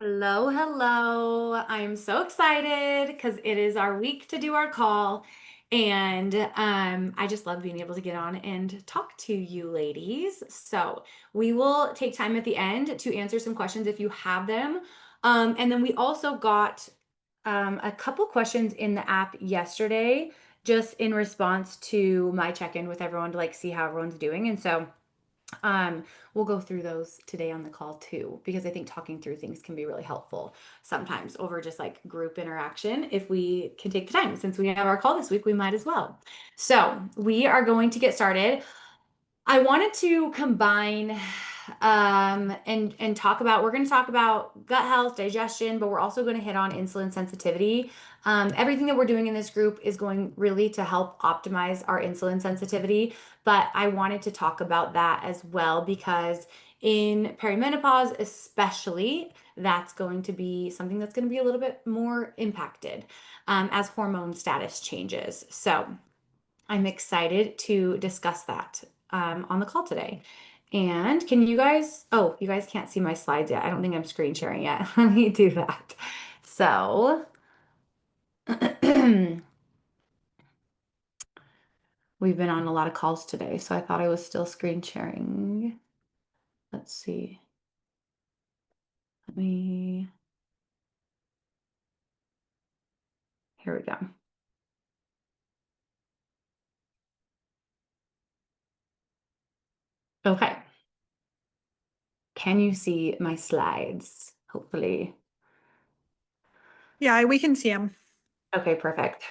Hello, hello. I'm so excited because it is our week to do our call. And I just love being able to get on and talk to you ladies. So we will take time at the end to answer some questions if you have them. And then we also got a couple questions in the app yesterday, just in response to my check-in with everyone to like see how everyone's doing. And so we'll go through those today on the call too, because I think talking through things can be really helpful sometimes over just like group interaction. If we can take the time, since we have our call this week, we might as well. So we are going to get started. I wanted to combine and talk about we're going to talk about gut health, digestion, but we're also going to hit on insulin sensitivity. Everything that we're doing in this group is going really to help optimize our insulin sensitivity, but I wanted to talk about that as well because in perimenopause, especially, that's going to be something that's going to be a little bit more impacted as hormone status changes. So I'm excited to discuss that on the call today. And can you guys, oh, you guys can't see my slides yet. I don't think I'm screen sharing yet. Let me do that. So we've been on a lot of calls today, so I thought I was still screen sharing. Let's see. Let me, here we go. Okay. Can you see my slides? Hopefully. Yeah, we can see them. Okay, perfect.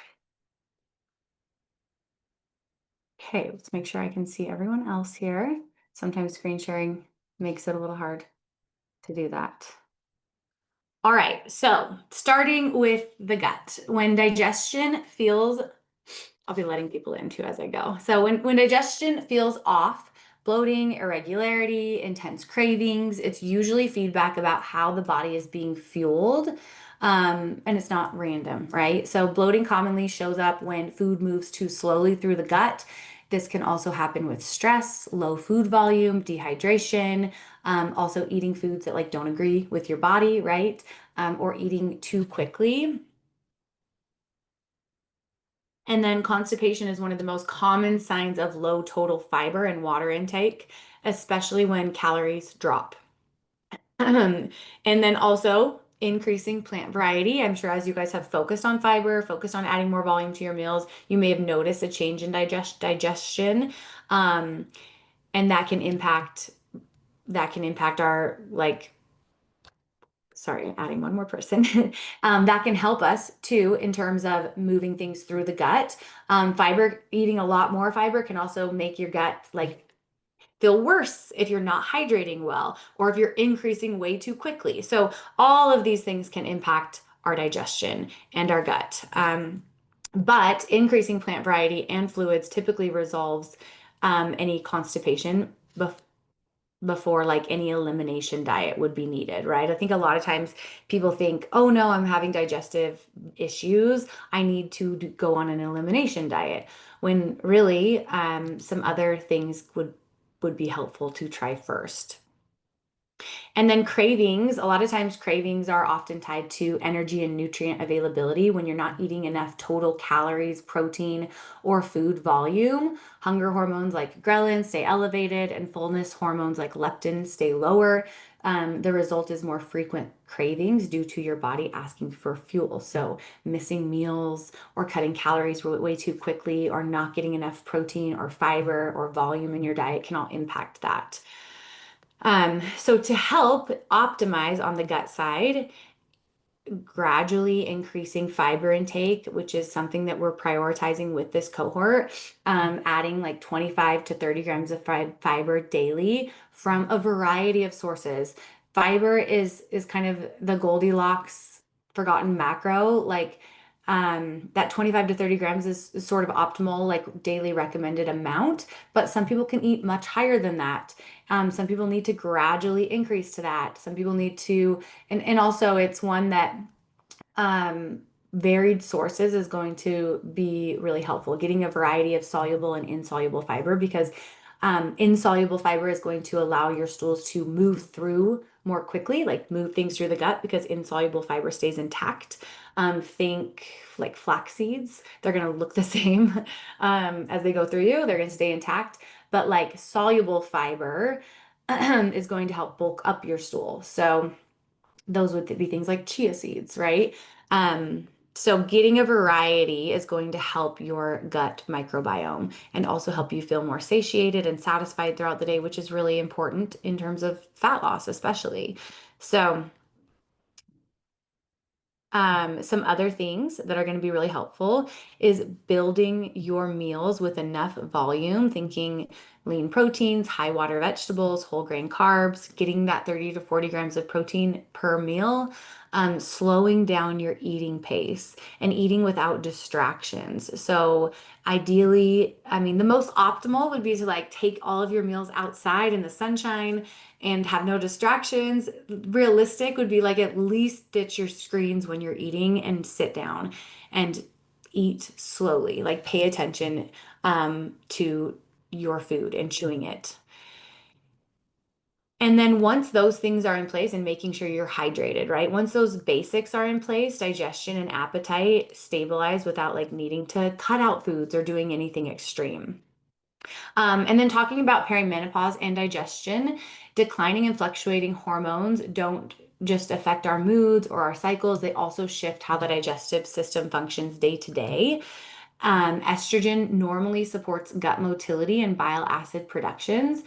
Okay, let's make sure I can see everyone else here. Sometimes screen sharing makes it a little hard to do that. All right, so starting with the gut. When digestion feels, I'll be letting people in too as I go. So when digestion feels off, bloating, irregularity, intense cravings, it's usually feedback about how the body is being fueled. And it's not random, right? So bloating commonly shows up when food moves too slowly through the gut. This can also happen with stress, low food volume, dehydration, also eating foods that like don't agree with your body, right? Or eating too quickly. And then constipation is one of the most common signs of low total fiber and water intake, especially when calories drop. And then also increasing plant variety. I'm sure as you guys have focused on fiber, focused on adding more volume to your meals, you may have noticed a change in digestion. Um, and that can impact our like sorry, adding one more person, that can help us too in terms of moving things through the gut. Fiber, eating a lot more fiber can also make your gut like feel worse if you're not hydrating well or if you're increasing way too quickly. So all of these things can impact our digestion and our gut. But increasing plant variety and fluids typically resolves any constipation before like any elimination diet would be needed, right? I think a lot of times people think, oh no, I'm having digestive issues. I need to go on an elimination diet. When really, some other things would be helpful to try first. And then cravings, a lot of times cravings are often tied to energy and nutrient availability when you're not eating enough total calories, protein, or food volume. Hunger hormones like ghrelin stay elevated, and fullness hormones like leptin stay lower. The result is more frequent cravings due to your body asking for fuel. So, missing meals or cutting calories way too quickly, or not getting enough protein or fiber or volume in your diet can all impact that. So to help optimize on the gut side, gradually increasing fiber intake, which is something that we're prioritizing with this cohort, adding like 25 to 30 grams of fiber daily from a variety of sources. Fiber is kind of the Goldilocks forgotten macro, like that 25 to 30 grams is sort of optimal, like daily recommended amount, but some people can eat much higher than that. Some people need to gradually increase to that. Some people need to, and also it's one that varied sources is going to be really helpful. Getting a variety of soluble and insoluble fiber because insoluble fiber is going to allow your stools to move through more quickly, like move things through the gut because insoluble fiber stays intact. Think like flax seeds. They're going to look the same as they go through you. They're going to stay intact. But like soluble fiber is going to help bulk up your stool. So those would be things like chia seeds, right? Um, so getting a variety is going to help your gut microbiome and also help you feel more satiated and satisfied throughout the day, which is really important in terms of fat loss, especially. So some other things that are going to be really helpful is building your meals with enough volume, thinking lean proteins, high water vegetables, whole grain carbs, getting that 30 to 40 grams of protein per meal, slowing down your eating pace and eating without distractions. So ideally, I mean, the most optimal would be to like take all of your meals outside in the sunshine and have no distractions. Realistic would be like at least ditch your screens when you're eating and sit down and eat slowly. Like pay attention to your food and chewing it. And then once those things are in place and making sure you're hydrated, right? Once those basics are in place, digestion and appetite stabilize without like needing to cut out foods or doing anything extreme. And then talking about perimenopause and digestion, declining and fluctuating hormones don't just affect our moods or our cycles, they also shift how the digestive system functions day to day. Estrogen normally supports gut motility and bile acid production.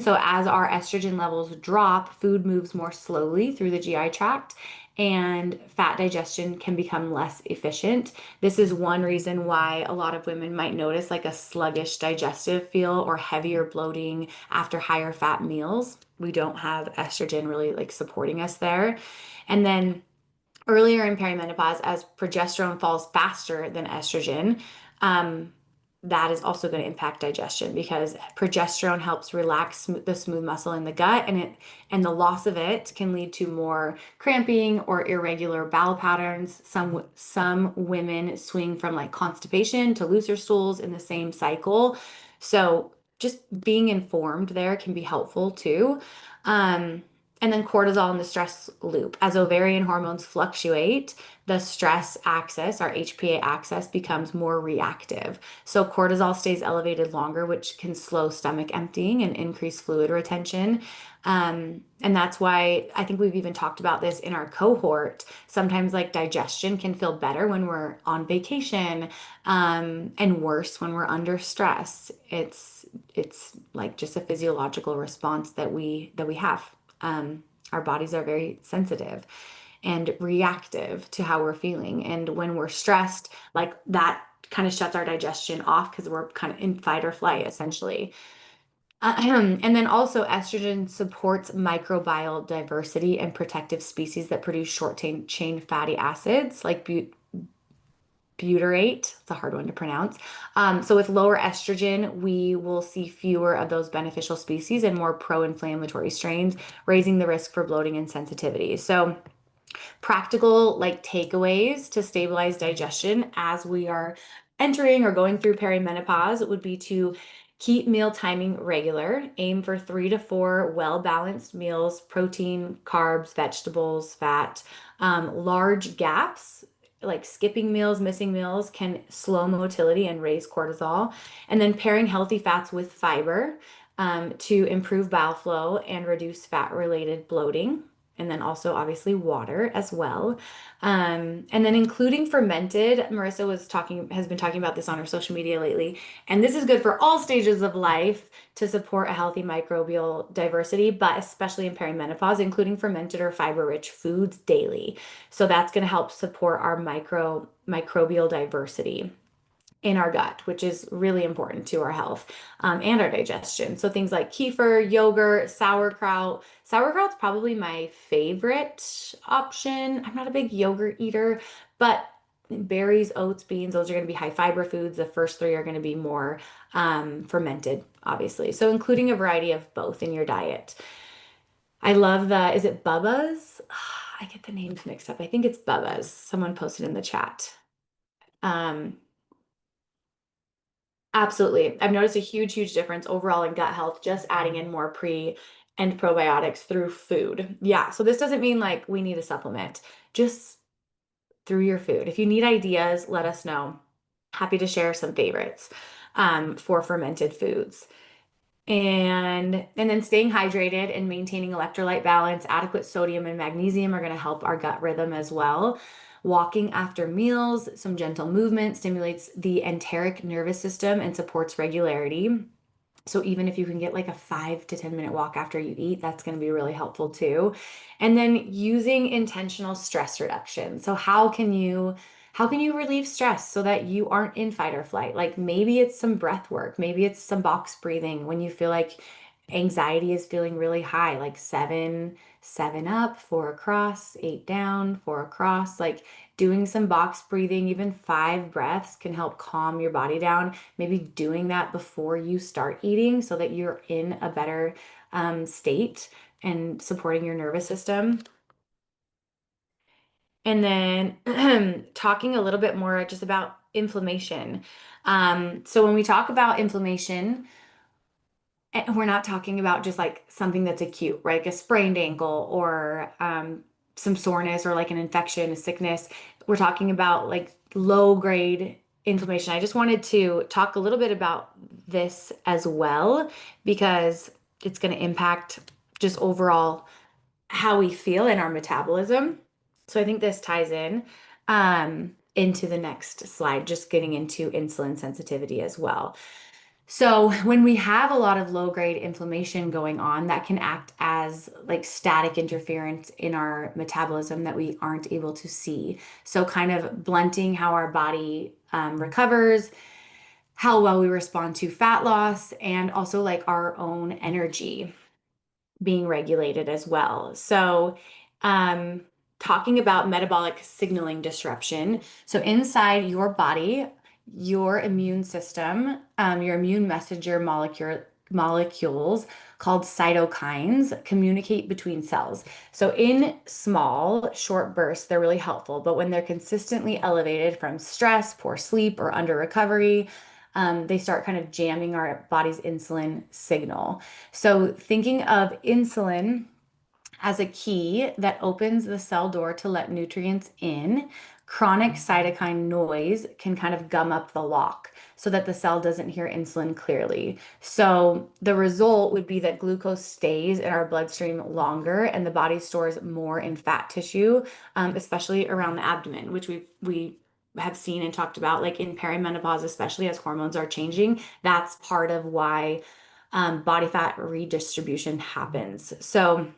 So as our estrogen levels drop, food moves more slowly through the GI tract and fat digestion can become less efficient. This is one reason why a lot of women might notice like a sluggish digestive feel or heavier bloating after higher fat meals. We don't have estrogen really like supporting us there. And then earlier in perimenopause, as progesterone falls faster than estrogen, um, that is also going to impact digestion because progesterone helps relax the smooth muscle in the gut, and the loss of it can lead to more cramping or irregular bowel patterns. Some women swing from like constipation to looser stools in the same cycle. So just being informed there can be helpful too. Um, and then cortisol in the stress loop. As ovarian hormones fluctuate, the stress axis, our HPA axis, becomes more reactive. So cortisol stays elevated longer, which can slow stomach emptying and increase fluid retention. And that's why I think we've even talked about this in our cohort. Sometimes like digestion can feel better when we're on vacation, and worse when we're under stress. It's like just a physiological response that we have. Our bodies are very sensitive and reactive to how we're feeling. And when we're stressed, like that kind of shuts our digestion off because we're kind of in fight or flight essentially. And then also estrogen supports microbial diversity and protective species that produce short chain fatty acids like butyrate. It's a hard one to pronounce. So with lower estrogen, we will see fewer of those beneficial species and more pro-inflammatory strains, raising the risk for bloating and sensitivity. So practical like takeaways to stabilize digestion as we are entering or going through perimenopause would be to keep meal timing regular, aim for 3 to 4 well-balanced meals, protein, carbs, vegetables, fat. Large gaps like skipping meals, missing meals can slow motility and raise cortisol. And then pairing healthy fats with fiber to improve bowel flow and reduce fat-related bloating. And then also obviously water as well. And then including fermented, Marissa has been talking about this on her social media lately. And this is good for all stages of life to support a healthy microbial diversity, but especially in perimenopause, including fermented or fiber-rich foods daily. So that's going to help support our microbial diversity in our gut, which is really important to our health and our digestion. So things like kefir, yogurt, sauerkraut. Sauerkraut's probably my favorite option. I'm not a big yogurt eater, but berries, oats, beans, those are going to be high fiber foods. The first three are going to be more fermented, obviously. So including a variety of both in your diet. I love is it Bubba's? I get the names mixed up. I think it's Bubba's. Someone posted in the chat. Um, Absolutely. I've noticed a huge difference overall in gut health, just adding in more and probiotics through food. Yeah, so this doesn't mean like we need a supplement, just through your food. If you need ideas, let us know. Happy to share some favorites for fermented foods. And then staying hydrated and maintaining electrolyte balance, adequate sodium and magnesium are going to help our gut rhythm as well. Walking after meals, some gentle movement stimulates the enteric nervous system and supports regularity. So even if you can get like a 5 to 10 minute walk after you eat, that's going to be really helpful too. And then using intentional stress reduction. So how can you relieve stress so that you aren't in fight or flight? Like maybe it's some breath work, maybe it's some box breathing when you feel like anxiety is feeling really high, like seven up, four across, eight down, four across, like doing some box breathing, even 5 breaths can help calm your body down. Maybe doing that before you start eating so that you're in a better state and supporting your nervous system. And then talking a little bit more just about inflammation. So when we talk about inflammation, and we're not talking about just like something that's acute, right? Like a sprained ankle or some soreness or like an infection, a sickness. We're talking about like low grade inflammation. I just wanted to talk a little bit about this as well because it's going to impact just overall how we feel in our metabolism. So I think this ties in into the next slide, just getting into insulin sensitivity as well. So when we have a lot of low grade inflammation going on, that can act as like static interference in our metabolism that we aren't able to see. So kind of blunting how our body recovers, how well we respond to fat loss, and also like our own energy being regulated as well. So, um, talking about metabolic signaling disruption. So, inside your body, your immune system, your immune messenger molecules called cytokines communicate between cells. So, in small, short bursts, they're really helpful, but when they're consistently elevated from stress, poor sleep, or under recovery, they start kind of jamming our body's insulin signal. So, thinking of insulin as a key that opens the cell door to let nutrients in, chronic cytokine noise can kind of gum up the lock so that the cell doesn't hear insulin clearly. So, the result would be that glucose stays in our bloodstream longer and the body stores more in fat tissue, especially around the abdomen, which we have seen and talked about, like in perimenopause, especially as hormones are changing. That's part of why body fat redistribution happens. So,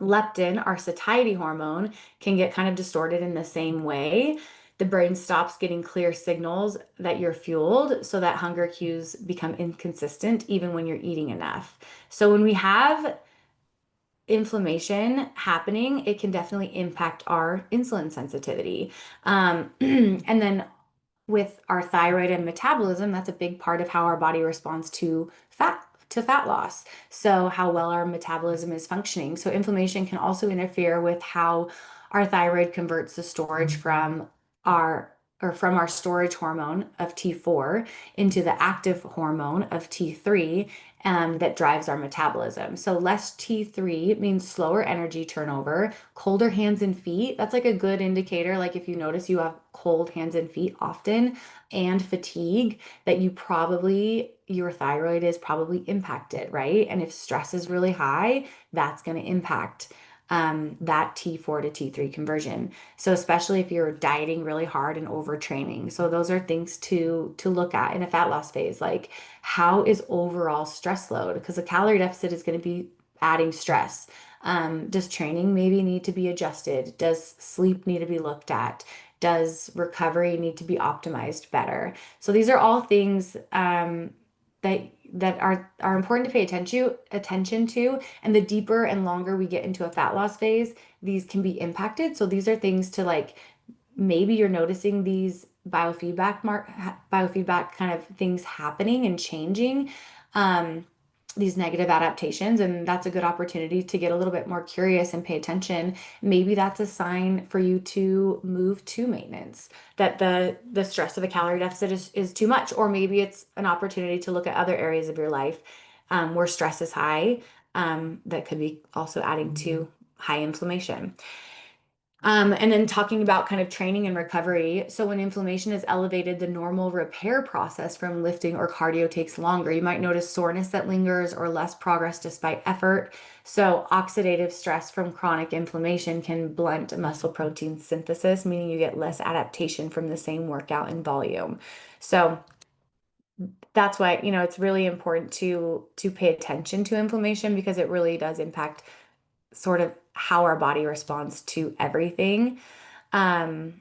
leptin, our satiety hormone, can get kind of distorted in the same way. The brain stops getting clear signals that you're fueled, so that hunger cues become inconsistent even when you're eating enough. So, when we have inflammation happening, it can definitely impact our insulin sensitivity. And then with our thyroid and metabolism, that's a big part of how our body responds to fat loss. So how well our metabolism is functioning. So inflammation can also interfere with how our thyroid converts the storage our from our storage hormone of T4 into the active hormone of T3 that drives our metabolism. So less T3 means slower energy turnover, colder hands and feet. That's like a good indicator. Like if you notice you have cold hands and feet often and fatigue, that your thyroid is probably impacted, right? And if stress is really high, that's going to impact that T4 to T3 conversion. So especially if you're dieting really hard and overtraining. So those are things to look at in a fat loss phase. Like how is overall stress load? Because a calorie deficit is going to be adding stress. Does training maybe need to be adjusted? Does sleep need to be looked at? Does recovery need to be optimized better? So these are all things that are important to pay attention to. And the deeper and longer we get into a fat loss phase, these can be impacted. So these are things to like maybe you're noticing these biofeedback kind of things happening and changing. These negative adaptations, and that's a good opportunity to get a little bit more curious and pay attention. Maybe that's a sign for you to move to maintenance, that the stress of a calorie deficit is too much, or maybe it's an opportunity to look at other areas of your life where stress is high, that could be also adding to high inflammation. And then talking about kind of training and recovery. So when inflammation is elevated, the normal repair process from lifting or cardio takes longer. You might notice soreness that lingers or less progress despite effort. So oxidative stress from chronic inflammation can blunt muscle protein synthesis, meaning you get less adaptation from the same workout and volume. So that's why, it's really important to pay attention to inflammation because it really does impact sort of how our body responds to everything. Um,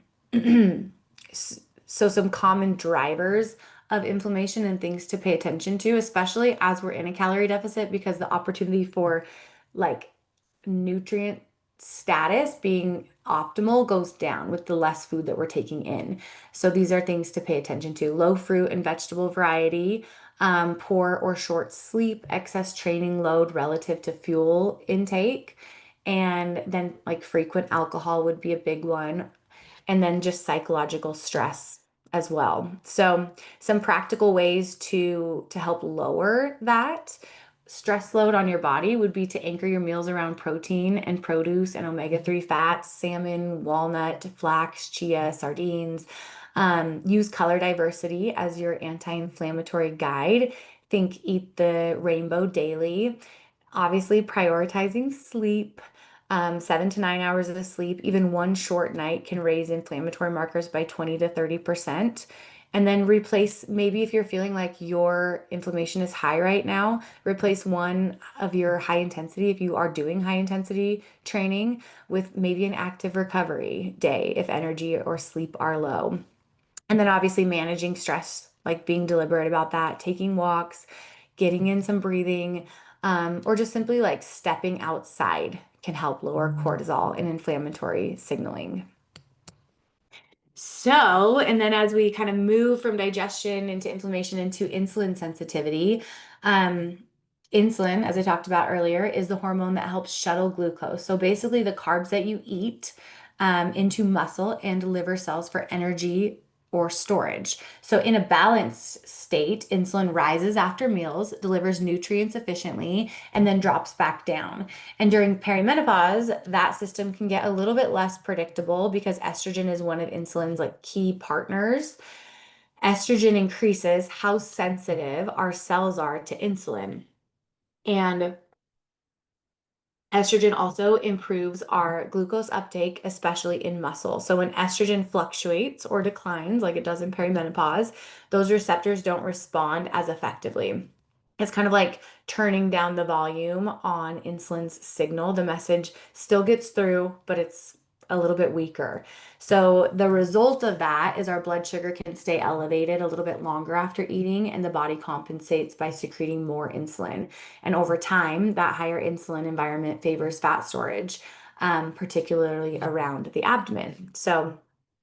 so some common drivers of inflammation and things to pay attention to, especially as we're in a calorie deficit, because the opportunity for like nutrient status being optimal goes down with the less food that we're taking in. So these are things to pay attention to. Low fruit and vegetable variety, poor or short sleep, excess training load relative to fuel intake, and then like frequent alcohol would be a big one, and then just psychological stress as well. So some practical ways to help lower that stress load on your body would be to anchor your meals around protein and produce and omega-3 fats, salmon, walnut, flax, chia, sardines. Use color diversity as your anti-inflammatory guide. Think eat the rainbow daily. Obviously, prioritizing sleep. 7 to 9 hours of sleep, even one short night can raise inflammatory markers by 20 to 30%. And then replace, maybe if you're feeling like your inflammation is high right now, replace one of your high intensity, if you are doing high intensity training, with maybe an active recovery day if energy or sleep are low. And then obviously managing stress, like being deliberate about that, taking walks, getting in some breathing, or just simply like stepping outside can help lower cortisol and inflammatory signaling. So, and then as we kind of move from digestion into inflammation into insulin sensitivity, um, insulin, as I talked about earlier, is the hormone that helps shuttle glucose. So basically, the carbs that you eat into muscle and liver cells for energy or storage. So, in a balanced state, insulin rises after meals, delivers nutrients efficiently, and then drops back down. And during perimenopause, that system can get a little bit less predictable because estrogen is one of insulin's like key partners. Estrogen increases how sensitive our cells are to insulin. And estrogen also improves our glucose uptake, especially in muscle. So when estrogen fluctuates or declines, like it does in perimenopause, those receptors don't respond as effectively. It's kind of like turning down the volume on insulin's signal. The message still gets through, but it's a little bit weaker. So the result of that is our blood sugar can stay elevated a little bit longer after eating, and the body compensates by secreting more insulin. And over time, that higher insulin environment favors fat storage, particularly around the abdomen. So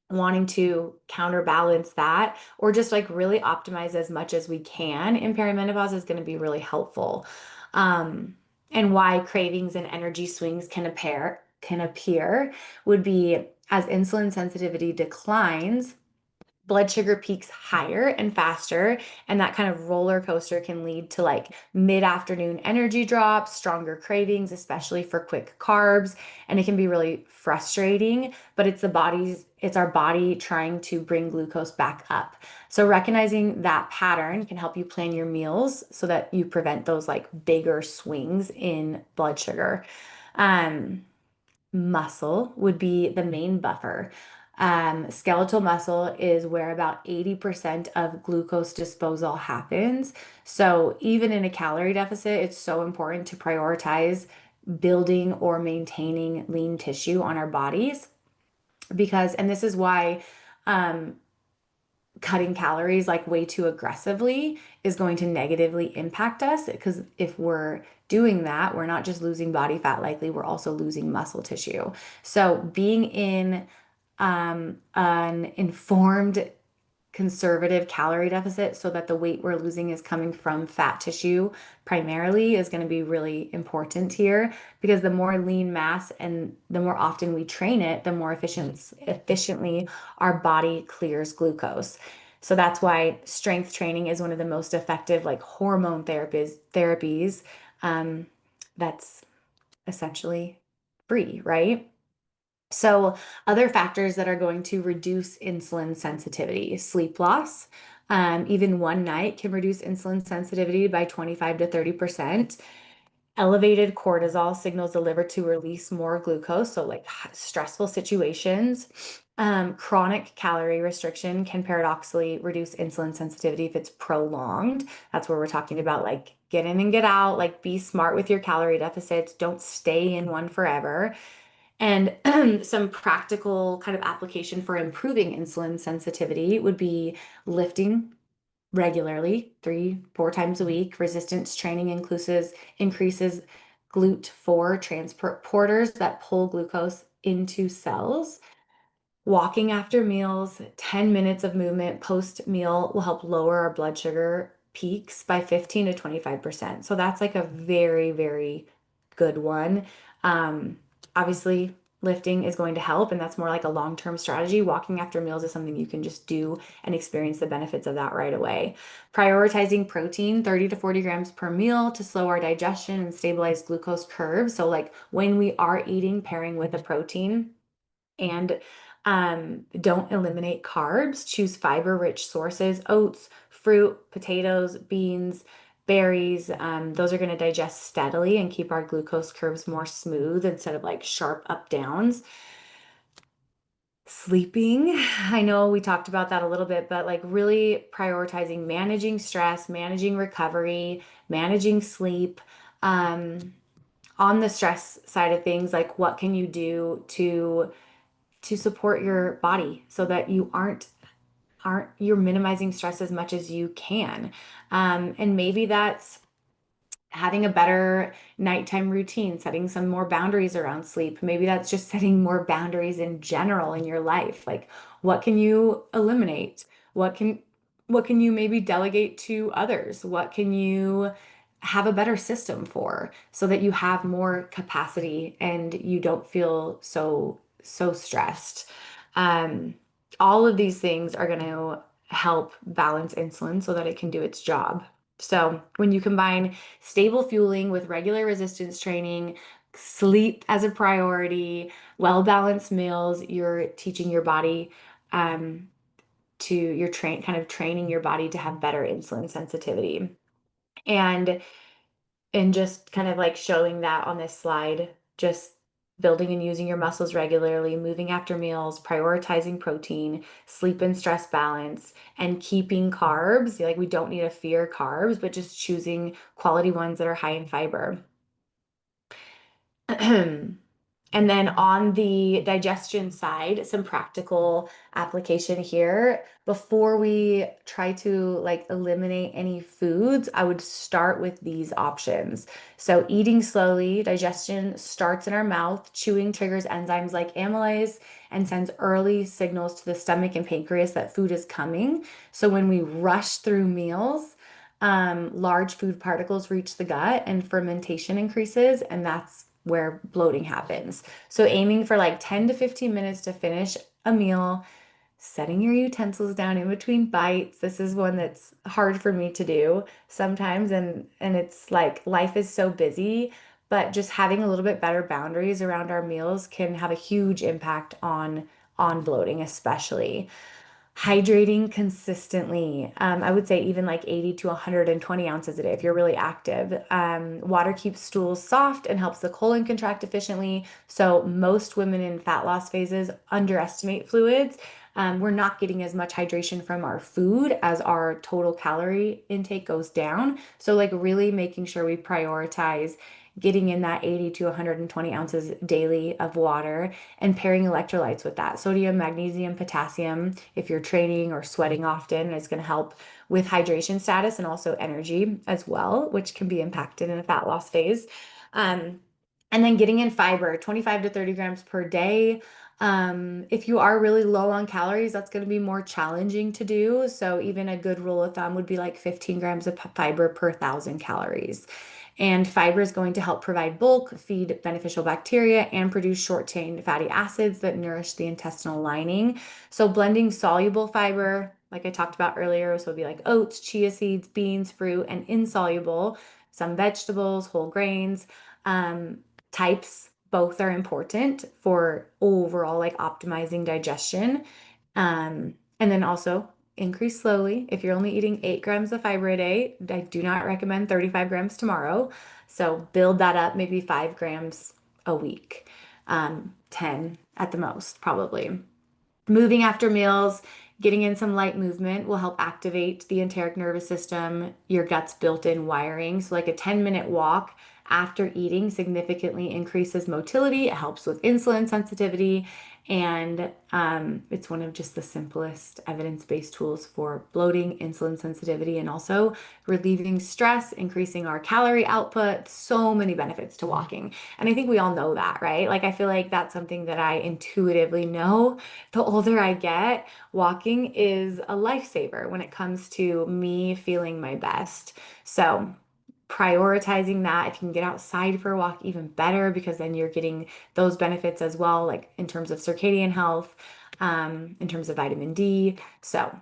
wanting to counterbalance that or just like really optimize as much as we can in perimenopause is going to be really helpful. And why cravings and energy swings can appear would be as insulin sensitivity declines, blood sugar peaks higher and faster, and that kind of roller coaster can lead to like mid-afternoon energy drops, stronger cravings, especially for quick carbs, and it can be really frustrating, but it's our body trying to bring glucose back up. So recognizing that pattern can help you plan your meals so that you prevent those like bigger swings in blood sugar. Um, Muscle would be the main buffer. Skeletal muscle is where about 80% of glucose disposal happens. So even in a calorie deficit, it's so important to prioritize building or maintaining lean tissue on our bodies because, and this is why um, cutting calories like way too aggressively is going to negatively impact us because if we're doing that, we're not just losing body fat, likely we're also losing muscle tissue. So being in an informed conservative calorie deficit so that the weight we're losing is coming from fat tissue primarily is going to be really important here because the more lean mass and the more often we train it, the more efficiently our body clears glucose. So that's why strength training is one of the most effective like hormone therapies that's essentially free, right? So, other factors that are going to reduce insulin sensitivity, sleep loss. Even one night can reduce insulin sensitivity by 25 to 30%. Elevated cortisol signals the liver to release more glucose, so like stressful situations. Chronic calorie restriction can paradoxically reduce insulin sensitivity if it's prolonged. That's where we're talking about like get in and get out, like be smart with your calorie deficits, don't stay in one forever. And some practical kind of application for improving insulin sensitivity would be lifting regularly, 3, 4 times a week. Resistance training increases GLUT4 transporters that pull glucose into cells. Walking after meals, 10 minutes of movement post meal will help lower our blood sugar peaks by 15 to 25%. So that's like a very, very good one. Um, Obviously, lifting is going to help, and that's more like a long-term strategy. Walking after meals is something you can just do and experience the benefits of that right away. Prioritizing protein, 30 to 40 grams per meal to slow our digestion and stabilize glucose curves. So, like when we are eating, pairing with a protein and don't eliminate carbs. Choose fiber-rich sources, oats, fruit, potatoes, beans, berries. Those are going to digest steadily and keep our glucose curves more smooth instead of like sharp up downs. Sleeping, I know we talked about that a little bit, but like really prioritizing managing stress, managing recovery, managing sleep. Um, on the stress side of things, like what can you do to support your body so that you aren't you're minimizing stress as much as you can. And maybe that's having a better nighttime routine, setting some more boundaries around sleep. Maybe that's just setting more boundaries in general in your life. Like what can you eliminate? What can what can you maybe delegate to others? What can you have a better system for so that you have more capacity and you don't feel so stressed? Um, all of these things are going to help balance insulin so that it can do its job. So, when you combine stable fueling with regular resistance training, sleep as a priority, well-balanced meals, you're teaching your body um, you're kind of training your body to have better insulin sensitivity. And just kind of like showing that on this slide, just building and using your muscles regularly, moving after meals, prioritizing protein, sleep and stress balance, and keeping carbs. Like we don't need to fear carbs, but just choosing quality ones that are high in fiber. And then on the digestion side, some practical application here. Before we try to like eliminate any foods, I would start with these options. So eating slowly, digestion starts in our mouth. Chewing triggers enzymes like amylase and sends early signals to the stomach and pancreas that food is coming. So when we rush through meals, large food particles reach the gut and fermentation increases, and that's where bloating happens. So aiming for like 10 to 15 minutes to finish a meal, setting your utensils down in between bites. This is one that's hard for me to do sometimes, and it's like life is so busy, but just having a little bit better boundaries around our meals can have a huge impact on bloating especially. Hydrating consistently. I would say even like 80 to 120 ounces a day if you're really active. Water keeps stools soft and helps the colon contract efficiently. So most women in fat loss phases underestimate fluids. We're not getting as much hydration from our food as our total calorie intake goes down. So like really making sure we prioritize getting in that 80 to 120 ounces daily of water and pairing electrolytes with that. Sodium, magnesium, potassium, if you're training or sweating often, is going to help with hydration status and also energy as well, which can be impacted in a fat loss phase. Um, and then getting in fiber, 25 to 30 grams per day. If you are really low on calories, that's going to be more challenging to do. So even a good rule of thumb would be like 15 grams of fiber per 1,000 calories. And fiber is going to help provide bulk, feed beneficial bacteria, and produce short-chain fatty acids that nourish the intestinal lining. So blending soluble fiber, like I talked about earlier, so it'd be like oats, chia seeds, beans, fruit, and insoluble, some vegetables, whole grains. um, types. Both are important for overall like optimizing digestion. And then also increase slowly. If you're only eating 8 grams of fiber a day, I do not recommend 35 grams tomorrow. So build that up, maybe 5 grams a week, 10 at the most, probably. Moving after meals, getting in some light movement will help activate the enteric nervous system, your gut's built-in wiring. So, like a 10-minute walk after eating significantly increases motility. It helps with insulin sensitivity, and it's one of just the simplest evidence-based tools for bloating, insulin sensitivity, and also relieving stress, increasing our calorie output. So many benefits to walking. And I think we all know that, right? Like, I feel like that's something that I intuitively know. The older I get, walking is a lifesaver when it comes to me feeling my best. So, prioritizing that, if you can get outside for a walk, even better, because then you're getting those benefits as well, like in terms of circadian health, in terms of vitamin D. So,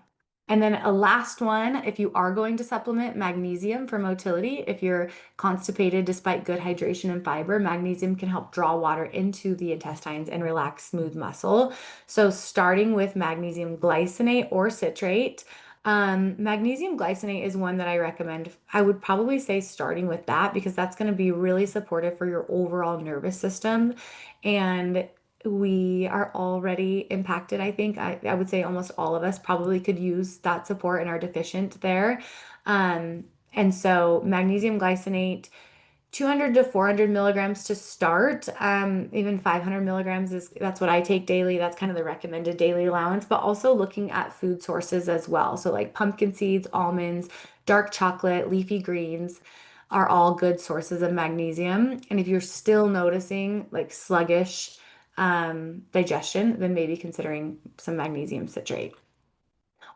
and then a last one, if you are going to supplement magnesium for motility, if you're constipated despite good hydration and fiber, magnesium can help draw water into the intestines and relax smooth muscle. So, starting with magnesium glycinate or citrate. Magnesium glycinate is one that I recommend. I would probably say starting with that because that's going to be really supportive for your overall nervous system. And we are already impacted, I think. I would say almost all of us probably could use that support and are deficient there. And so magnesium glycinate 200 to 400 milligrams to start. Even 500 milligrams is that's what I take daily. That's kind of the recommended daily allowance, but also looking at food sources as well. So like pumpkin seeds, almonds, dark chocolate, leafy greens are all good sources of magnesium. And if you're still noticing like sluggish digestion, then maybe considering some magnesium citrate.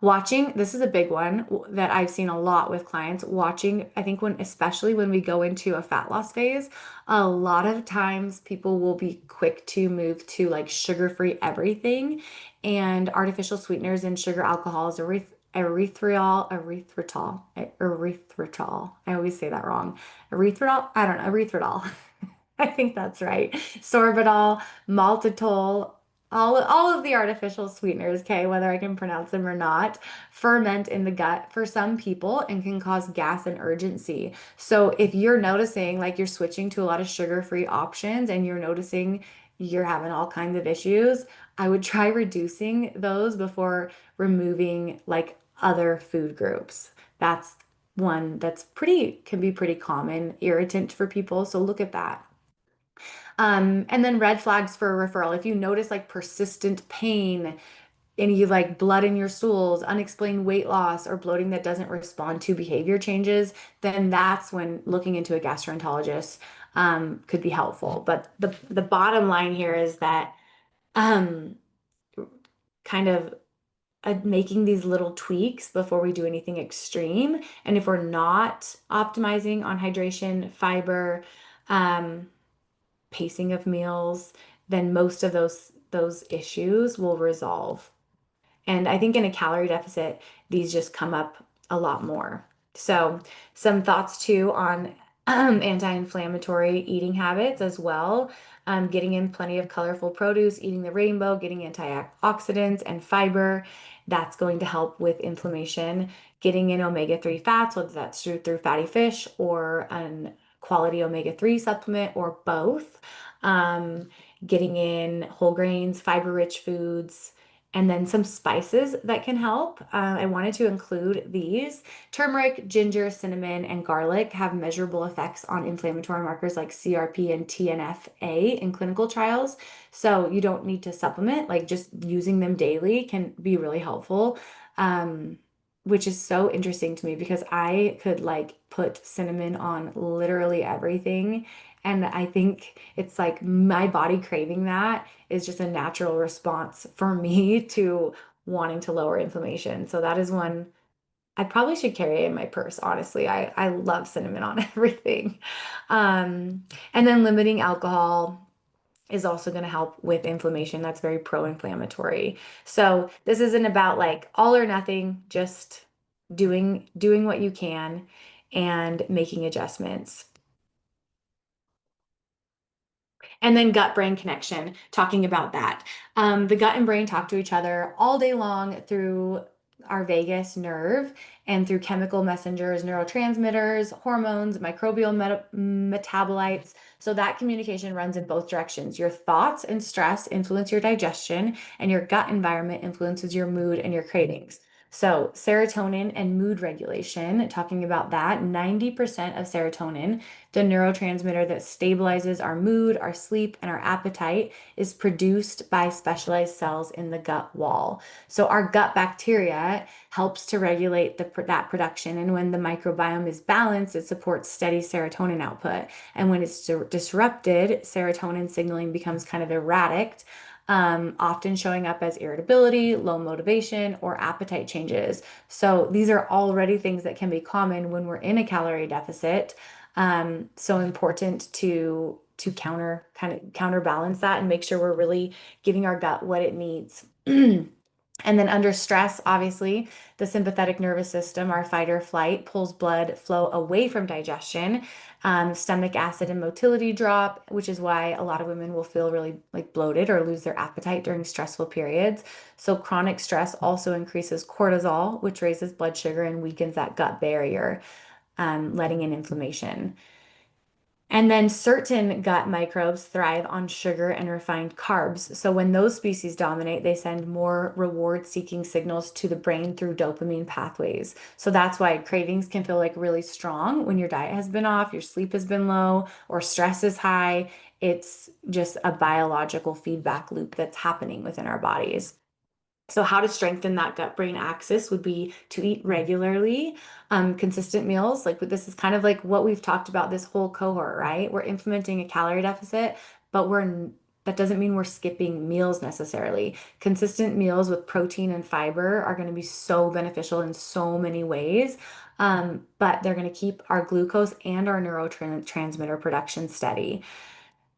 Watching, this is a big one that I've seen a lot with clients. Watching, I think especially when we go into a fat loss phase, a lot of times people will be quick to move to like sugar-free everything and artificial sweeteners and sugar alcohols, erythritol. I always say that wrong. Erythritol, I don't know, erythritol. I think that's right. Sorbitol, maltitol, all of the artificial sweeteners, okay, whether I can pronounce them or not, ferment in the gut for some people and can cause gas and urgency. So if you're noticing like you're switching to a lot of sugar-free options and you're noticing you're having all kinds of issues, I would try reducing those before removing like other food groups. That's one that's can be pretty common irritant for people. So look at that. And then red flags for a referral. If you notice like persistent pain, any like blood in your stools, unexplained weight loss, or bloating that doesn't respond to behavior changes, then that's when looking into a gastroenterologist could be helpful. But the bottom line here is that um, kind of making these little tweaks before we do anything extreme. And if we're not optimizing on hydration, fiber, um, pacing of meals, then most of those issues will resolve. And I think in a calorie deficit, these just come up a lot more. So, some thoughts too on anti-inflammatory eating habits as well. Getting in plenty of colorful produce, eating the rainbow, getting antioxidants and fiber. That's going to help with inflammation. Getting in omega-3 fats, whether that's through fatty fish or an quality omega-3 supplement or both. Um, Getting in whole grains, fiber-rich foods, and then some spices that can help. I wanted to include these. Turmeric, ginger, cinnamon, and garlic have measurable effects on inflammatory markers like CRP and TNF-A in clinical trials. So you don't need to supplement, like just using them daily can be really helpful. Which is so interesting to me because I could like put cinnamon on literally everything. And I think it's like my body craving that is just a natural response for me to wanting to lower inflammation. So that is one I probably should carry in my purse, honestly. I love cinnamon on everything. And then limiting alcohol is also going to help with inflammation. That's very pro-inflammatory. So this isn't about like all or nothing, just doing what you can and making adjustments. And then gut-brain connection, talking about that. The gut and brain talk to each other all day long through our vagus nerve and through chemical messengers, neurotransmitters, hormones, microbial metabolites. So that communication runs in both directions. Your thoughts and stress influence your digestion, and your gut environment influences your mood and your cravings. So, serotonin and mood regulation, talking about that, 90% of serotonin, the neurotransmitter that stabilizes our mood, our sleep, and our appetite, is produced by specialized cells in the gut wall. So, our gut bacteria helps to regulate that production. And when the microbiome is balanced, it supports steady serotonin output. And when it's disrupted, serotonin signaling becomes kind of erratic, often showing up as irritability, low motivation, or appetite changes. So these are already things that can be common when we're in a calorie deficit. So important to counterbalance that and make sure we're really giving our gut what it needs. And then under stress, obviously, the sympathetic nervous system, our fight or flight, pulls blood flow away from digestion. Stomach acid and motility drop, which is why a lot of women will feel really like bloated or lose their appetite during stressful periods. So chronic stress also increases cortisol, which raises blood sugar and weakens that gut barrier, letting in inflammation. And then certain gut microbes thrive on sugar and refined carbs. So when those species dominate, they send more reward-seeking signals to the brain through dopamine pathways. So that's why cravings can feel like really strong when your diet has been off, your sleep has been low, or stress is high. It's just a biological feedback loop that's happening within our bodies. So how to strengthen that gut-brain axis would be to eat regularly, consistent meals. Like this is kind of like what we've talked about this whole cohort, right? We're implementing a calorie deficit, but that doesn't mean we're skipping meals necessarily. Consistent meals with protein and fiber are going to be so beneficial in so many ways. But they're going to keep our glucose and our neurotransmitter production steady.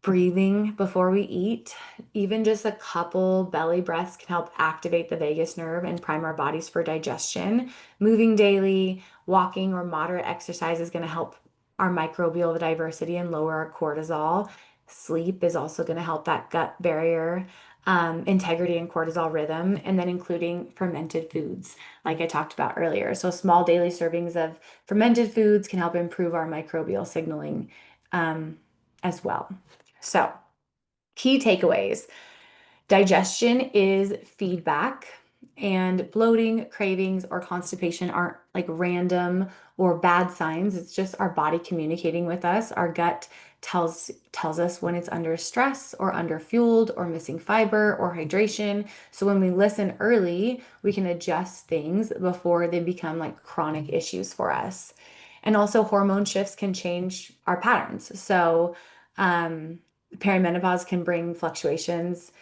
Breathing before we eat, even just a couple belly breaths can help activate the vagus nerve and prime our bodies for digestion. Moving daily, walking or moderate exercise is going to help our microbial diversity and lower our cortisol. Sleep is also going to help that gut barrier, integrity and cortisol rhythm, and then including fermented foods, like I talked about earlier. So small daily servings of fermented foods can help improve our microbial signaling, as well. So, key takeaways. Digestion is feedback, and bloating, cravings, or constipation aren't like random or bad signs. It's just our body communicating with us. Our gut tells us when it's under stress or under fueled or missing fiber or hydration. So when we listen early, we can adjust things before they become like chronic issues for us. And also hormone shifts can change our patterns. So perimenopause can bring fluctuations,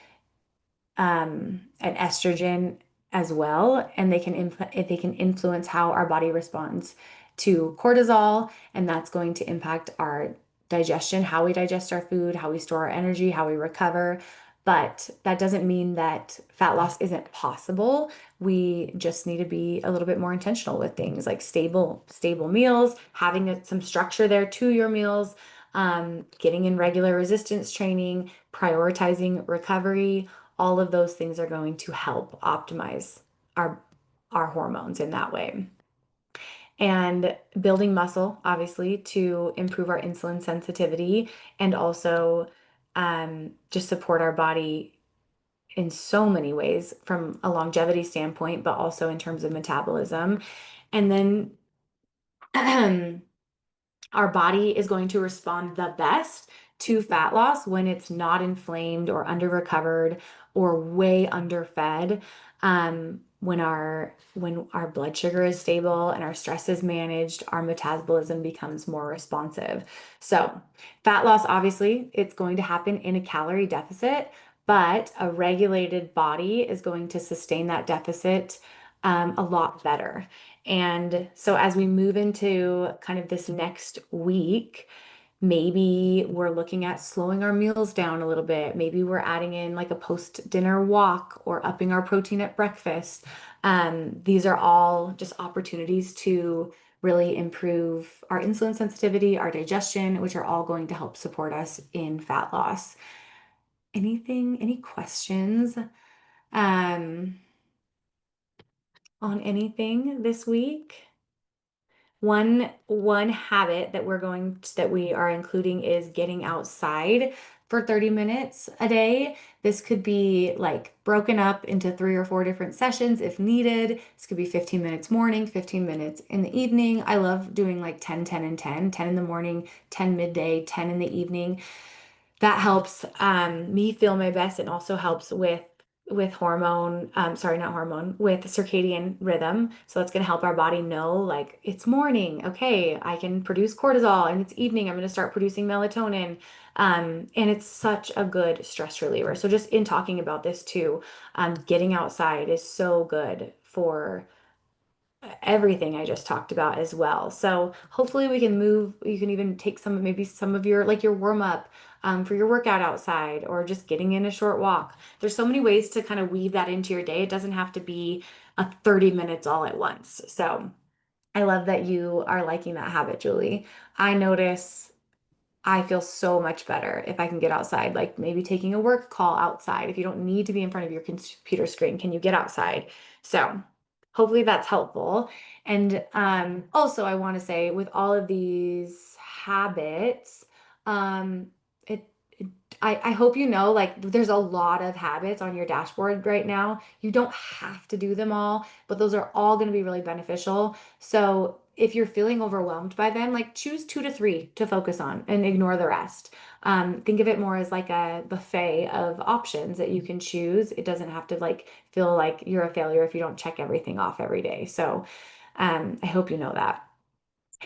and estrogen as well, and they can influence how our body responds to cortisol, and that's going to impact our digestion, how we digest our food, how we store our energy, how we recover. But that doesn't mean that fat loss isn't possible. We just need to be a little bit more intentional with things like stable meals, having some structure there to your meals, getting in regular resistance training, prioritizing recovery. All of those things are going to help optimize our our hormones in that way. And building muscle, obviously, to improve our insulin sensitivity and also just support our body in so many ways from a longevity standpoint, but also in terms of metabolism. And then our body is going to respond the best to fat loss when it's not inflamed or under recovered or way underfed. When our blood sugar is stable and our stress is managed, our metabolism becomes more responsive. So, fat loss, obviously, it's going to happen in a calorie deficit, but a regulated body is going to sustain that deficit a lot better. And so as we move into kind of this next week, maybe we're looking at slowing our meals down a little bit. Maybe we're adding in like a post-dinner walk or upping our protein at breakfast. These are all just opportunities to really improve our insulin sensitivity, our digestion, which are all going to help support us in fat loss. Any questions um, on anything this week? One habit that we are including is getting outside for 30 minutes a day. This could be like broken up into 3 or 4 different sessions if needed. This could be 15 minutes morning, 15 minutes in the evening. I love doing like 10, 10, and 10, 10 in the morning, 10 midday, 10 in the evening. That helps me feel my best and also helps with hormone, sorry, not hormone, with circadian rhythm. So it's going to help our body know like it's morning. Okay, I can produce cortisol, and it's evening. I'm going to start producing melatonin. And it's such a good stress reliever. So just in talking about this too, getting outside is so good for everything I just talked about as well. So hopefully we can move, you can even take maybe some of your, like your warm up for your workout outside or just getting in a short walk. There's so many ways to kind of weave that into your day. It doesn't have to be a 30 minutes all at once. So I love that you are liking that habit, Julie. I notice I feel so much better if I can get outside, like maybe taking a work call outside. If you don't need to be in front of your computer screen, can you get outside? So hopefully that's helpful. And also, I want to say with all of these habits, um, it, it I hope you know like there's a lot of habits on your dashboard right now. You don't have to do them all, but those are all going to be really beneficial. So if you're feeling overwhelmed by them, like choose 2 to 3 to focus on and ignore the rest. Think of it more as like a buffet of options that you can choose. It doesn't have to like feel like you're a failure if you don't check everything off every day. So I hope you know that.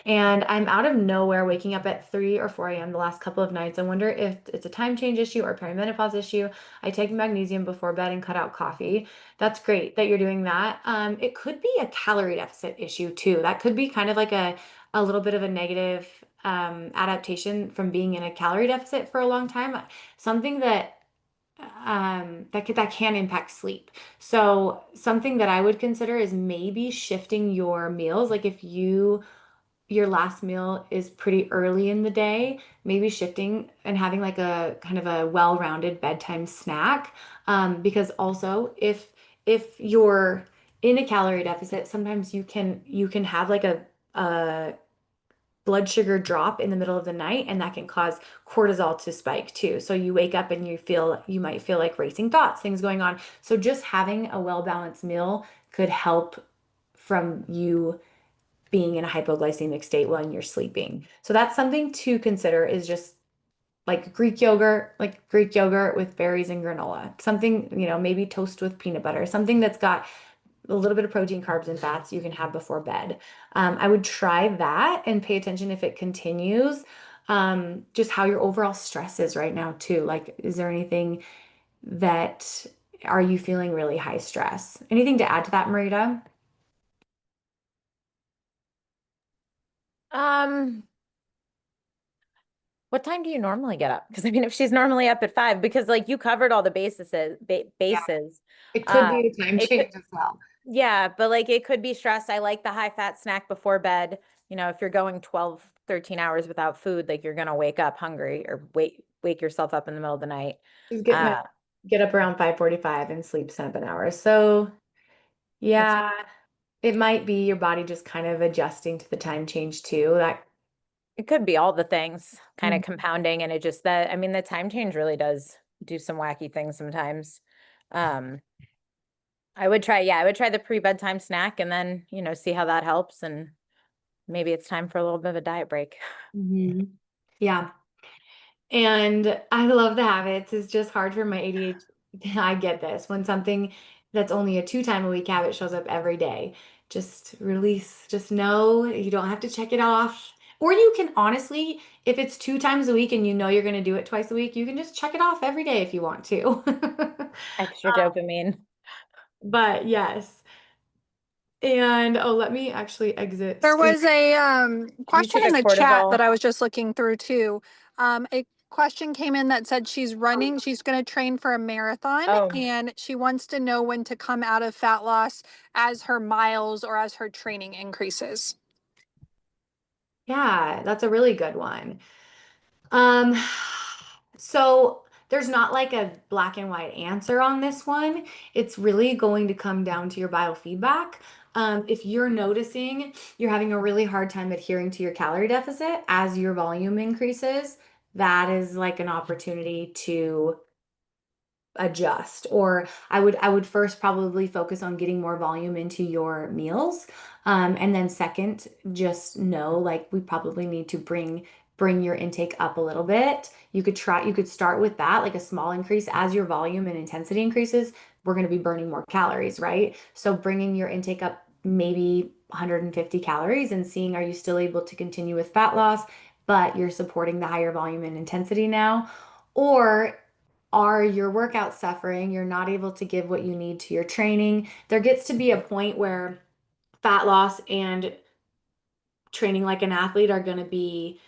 And I'm out of nowhere waking up at 3 or 4 a.m. the last couple of nights. I wonder if it's a time change issue or perimenopause issue. I take magnesium before bed and cut out coffee. That's great that you're doing that. It could be a calorie deficit issue too. That could be kind of like a little bit of a negative adaptation from being in a calorie deficit for a long time. Something that can impact sleep. So something that I would consider is maybe shifting your meals. Like if your last meal is pretty early in the day, maybe shifting and having like a kind of a well-rounded bedtime snack. Because also if you're in a calorie deficit, sometimes you can have like a blood sugar drop in the middle of the night, and that can cause cortisol to spike too. So you wake up and you might feel like racing thoughts, things going on. So just having a well-balanced meal could help from you being in a hypoglycemic state when you're sleeping. So that's something to consider is just like Greek yogurt with berries and granola. Something, maybe toast with peanut butter, something that's got a little bit of protein, carbs, and fats you can have before bed. I would try that and pay attention if it continues. Just how your overall stress is right now, too. Like, is there anything that are you feeling really high stress? Anything to add to that, Marita? Um, what time do you normally get up? Because I mean, if she's normally up at 5, because like you covered all the bases. It could Uh, be a time it could, change as well. yeah, but like it could be stress. I like the high fat snack before bed. If you're going 12, 13 hours without food, like you're gonna wake up hungry or wake yourself up in the middle of the night. She's getting Uh, up, get up around 5:45 and sleep 7 hours. So it's yeah, it might be your body just kind of adjusting to the time change too. That It could be all the things kind of Mhm. compounding, and it just that I mean the time change really does do some wacky things sometimes. Um, I would try the pre-bedtime snack and then, see how that helps, and maybe it's time for a little bit of a diet break. Mhm. Yeah. And I love the habits. It's just hard for my ADHD. I get this. When something that's only a 2 time a week habit shows up every day, just release, just know you don't have to check it off. Or you can honestly, if it's 2 times a week and you know you're going to do it twice a week, you can just check it off every day if you want to. Extra dopamine. But yes. And oh, let me actually exit There screen. was a Did you question see the in the chat cortisol? that I was just looking through too. A question came in that said she's running, she's going to train for a marathon, Oh, and she wants to know when to come out of fat loss as her miles or as her training increases. Yeah, that's a really good one. Um, so there's not like a black and white answer on this one. It's really going to come down to your biofeedback. If you're noticing you're having a really hard time adhering to your calorie deficit as your volume increases, that is like an opportunity to adjust. Or I would first probably focus on getting more volume into your meals, and then second, just know like we probably need to bring your intake up a little bit. You could start with that, like a small increase. As your volume and intensity increases, we're going to be burning more calories, right? So bringing your intake up maybe 150 calories and seeing, are you still able to continue with fat loss, but you're supporting the higher volume and intensity now? Or are your workouts suffering? You're not able to give what you need to your training. There gets to be a point where fat loss and training like an athlete are going to be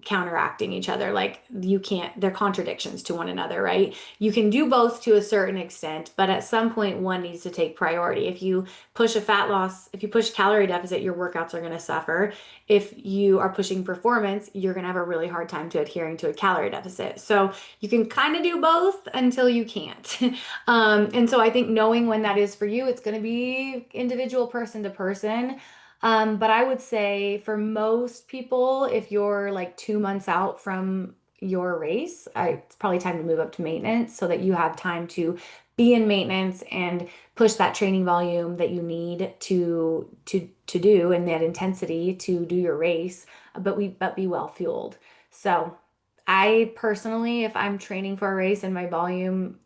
counteracting each other. Like you can't, they're contradictions to one another, right? You can do both to a certain extent, but at some point one needs to take priority. If you push a fat loss, if you push calorie deficit, your workouts are going to suffer. If you are pushing performance, you're going to have a really hard time to adhering to a calorie deficit. So you can kind of do both until you can't. And so I think knowing when that is for you, it's going to be individual person to person. But I would say for most people, if you're like 2 months out from your race, it's probably time to move up to maintenance so that you have time to be in maintenance and push that training volume that you need to do and that intensity to do your race, but be well fueled. So I personally, if I'm training for a race and my volume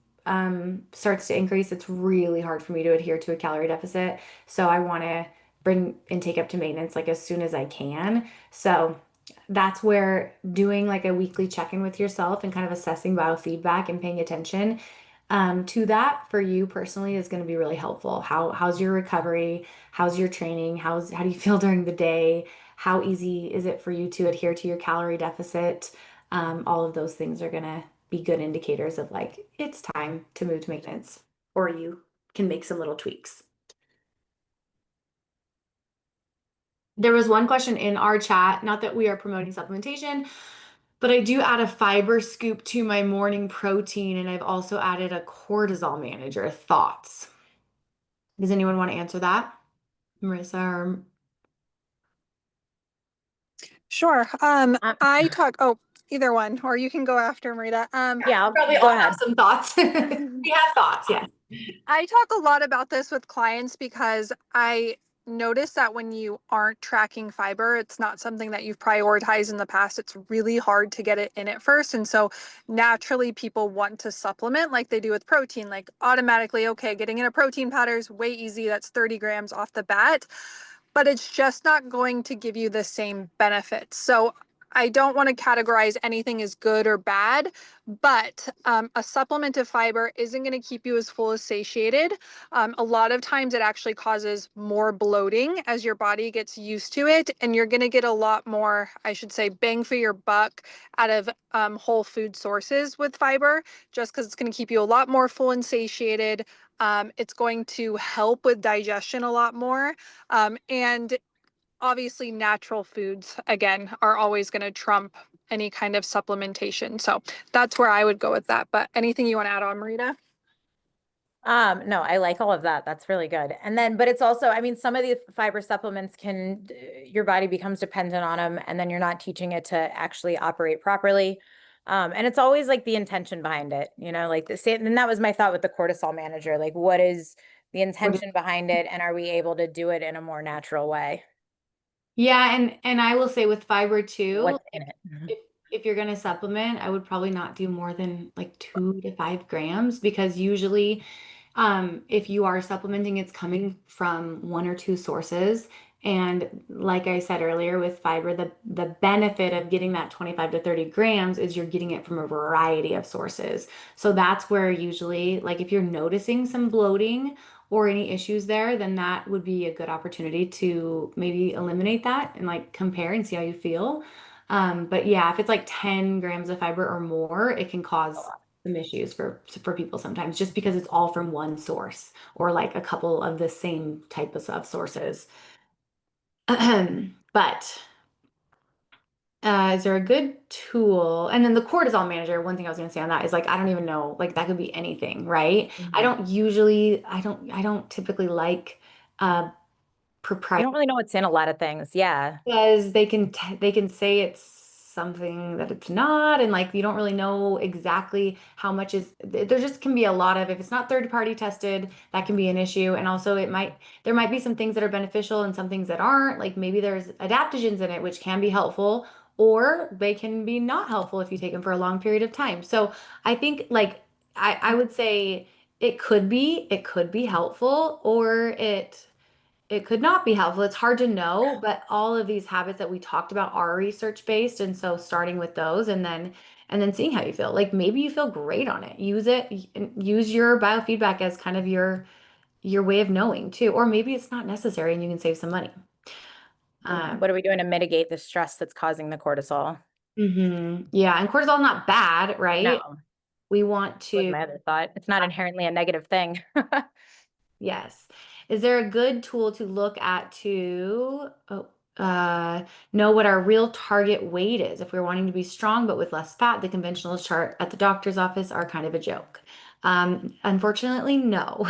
starts to increase, it's really hard for me to adhere to a calorie deficit. So I want to bring intake up to maintenance like as soon as I can. So that's where doing like a weekly check-in with yourself and kind of assessing biofeedback and paying attention to that for you personally is going to be really helpful. How's your recovery? How's your training? How do you feel during the day? How easy is it for you to adhere to your calorie deficit? All of those things are going to be good indicators of like it's time to move to maintenance, or you can make some little tweaks. There was one question in our chat, not that we are promoting supplementation, but I do add a fiber scoop to my morning protein, and I've also added a cortisol manager. Thoughts? Does anyone want to answer that? Marissa or Sure. Um, Oh, either one, or you can go after Marita. yeah, probably go all ahead. have some thoughts. We have thoughts, yeah. I talk a lot about this with clients because I notice that when you aren't tracking fiber, it's not something that you've prioritized in the past. It's really hard to get it in at first. And so naturally, people want to supplement like they do with protein, like automatically, okay, getting in a protein powder is way easy. That's 30 grams off the bat, but it's just not going to give you the same benefits. So I don't want to categorize anything as good or bad, but a supplement of fiber isn't going to keep you as full as satiated. A lot of times it actually causes more bloating as your body gets used to it, and you're going to get a lot more, I should say, bang for your buck out of whole food sources with fiber, just because it's going to keep you a lot more full and satiated. It's going to help with digestion a lot more. And obviously natural foods, again, are always going to trump any kind of supplementation. So that's where I would go with that. But anything you want to add on, Marita? No, I like all of that. That's really good. And then, but it's also, I mean, some of the fiber supplements can, your body becomes dependent on them, and then you're not teaching it to actually operate properly. And it's always like the intention behind it, like the same. And that was my thought with the cortisol manager. Like, what is the intention behind it? And are we able to do it in a more natural way? Yeah, and I will say with fiber too, What's in it? if you're going to supplement, I would probably not do more than like 2 to 5 grams, because usually if you are supplementing, it's coming from one or two sources. And like I said earlier, with fiber, the benefit of getting that 25 to 30 grams is you're getting it from a variety of sources. So that's where usually, like if you're noticing some bloating or any issues there, then that would be a good opportunity to maybe eliminate that and like compare and see how you feel. But yeah, if it's like 10 grams of fiber or more, it can cause some issues for people sometimes, just because it's all from one source or like a couple of the same type of sources. But Is there a good tool? And then the cortisol manager, one thing I was gonna say on that is like I don't even know, like that could be anything, right? I don't typically like uh You proprietary don't really know what's in a lot of things. Yeah. because they can say it's something that it's not, and like you don't really know exactly how much is there just can be a lot of if it's not third party tested, that can be an issue. And also there might be some things that are beneficial and some things that aren't. Like maybe there's adaptogens in it which can be helpful, or they can be not helpful if you take them for a long period of time. So I think like I would say it could be helpful, or it could not be helpful. It's hard to know, but all of these habits that we talked about are research based. And so starting with those and then seeing how you feel. Like maybe you feel great on it. Use it, use your biofeedback as kind of your way of knowing too. Or maybe it's not necessary and you can save some money. What are we doing to mitigate the stress that's causing the cortisol? Yeah, and cortisol is not bad, right? No, We want was to my other thought. It's not inherently a negative thing. Yes. Is there a good tool to look at to know what our real target weight is? If we're wanting to be strong but with less fat, the conventional chart at the doctor's office are kind of a joke. Unfortunately, no.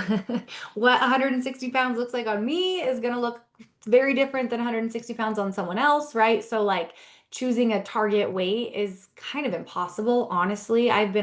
What 160 pounds looks like on me is going to look very different than 160 pounds on someone else, right? So, like, choosing a target weight is kind of impossible, honestly. I weigh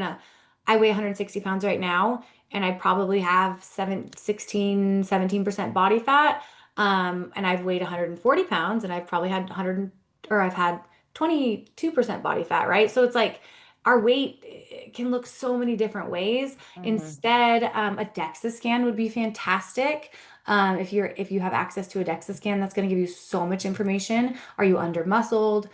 160 pounds right now and I probably have 17% body fat. And I've weighed 140 pounds and I've probably had 100 or I've had 22% body fat, right? So it's like our weight can look so many different ways. Mhm. Instead, a DEXA scan would be fantastic. If you have access to a DEXA scan, that's going to give you so much information. Are you under muscled?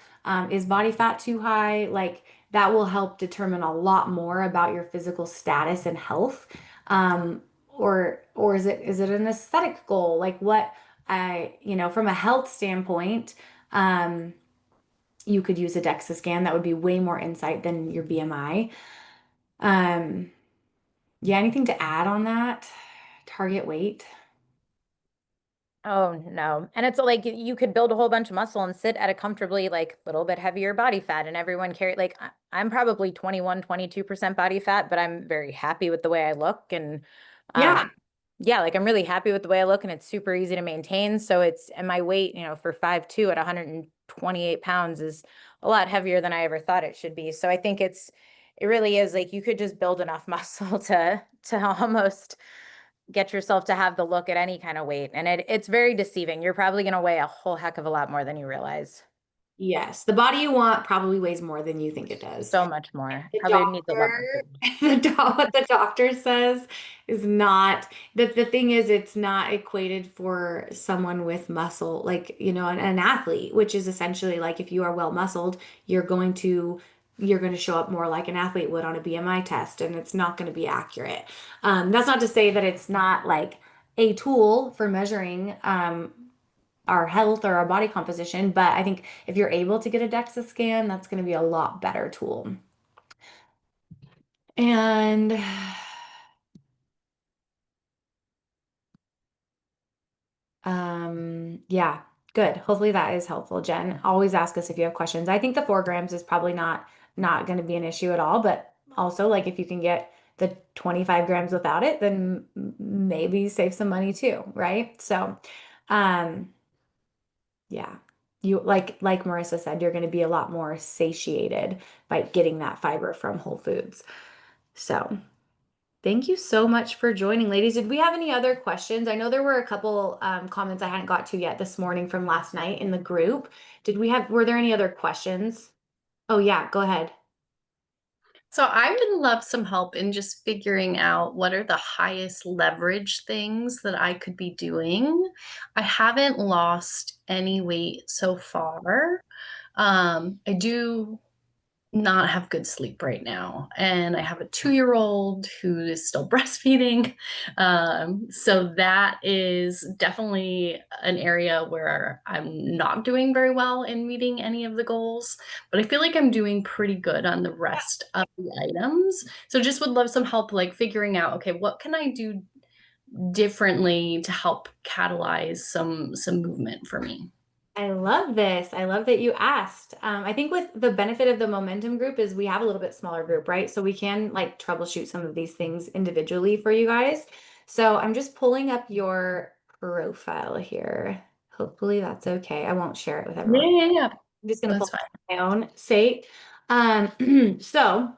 Is body fat too high? Like that will help determine a lot more about your physical status and health. Um, or is it an aesthetic goal? Like what from a health standpoint, um, you could use a DEXA scan. That would be way more insight than your BMI. Um, yeah, anything to add on that? Target weight? Oh no. And it's like you could build a whole bunch of muscle and sit at a comfortably like little bit heavier body fat and everyone carry like I'm probably 21, 22% body fat, but I'm very happy with the way I look and Yeah. yeah, like I'm really happy with the way I look and it's super easy to maintain. So it's and my weight, for 5'2" at 128 pounds is a lot heavier than I ever thought it should be. So I think it really is like you could just build enough muscle to almost get yourself to have the look at any kind of weight. And it's very deceiving. You're probably going to weigh a whole heck of a lot more than you realize. Yes. The body you want probably weighs more than you think it does. So much more. The Probably needs a lot more doctor, food. what the doctor says is not the thing is it's not equated for someone with muscle, like, an athlete, which is essentially like if you are well muscled, you're going to show up more like an athlete would on a BMI test, and it's not going to be accurate. That's not to say that it's not like a tool for measuring our health or our body composition, but I think if you're able to get a DEXA scan, that's going to be a lot better tool. And yeah, good. Hopefully that is helpful, Jen. Always ask us if you have questions. I think the 4 grams is probably not going to be an issue at all, but also like if you can get the 25 grams without it, then maybe save some money too, right? So, um, yeah. You like Marissa said, you're going to be a lot more satiated by getting that fiber from whole foods. So, thank you so much for joining, ladies. Did we have any other questions? I know there were a couple comments I hadn't got to yet this morning from last night in the group. Were there any other questions? Oh, yeah, go ahead. So I would love some help in just figuring out what are the highest leverage things that I could be doing. I haven't lost any weight so far. I do not have good sleep right now. And I have a 2-year-old who is still breastfeeding. So that is definitely an area where I'm not doing very well in meeting any of the goals, but I feel like I'm doing pretty good on the rest of the items. So just would love some help like figuring out, okay, what can I do differently to help catalyze some movement for me? I love this. I love that you asked. I think with the benefit of the momentum group is we have a little bit smaller group, right? So we can like troubleshoot some of these things individually for you guys. So I'm just pulling up your profile here. Hopefully that's okay. I won't share it with Yeah, everyone. yeah, yeah. I'm just gonna That's pull fine. it on my own sake. So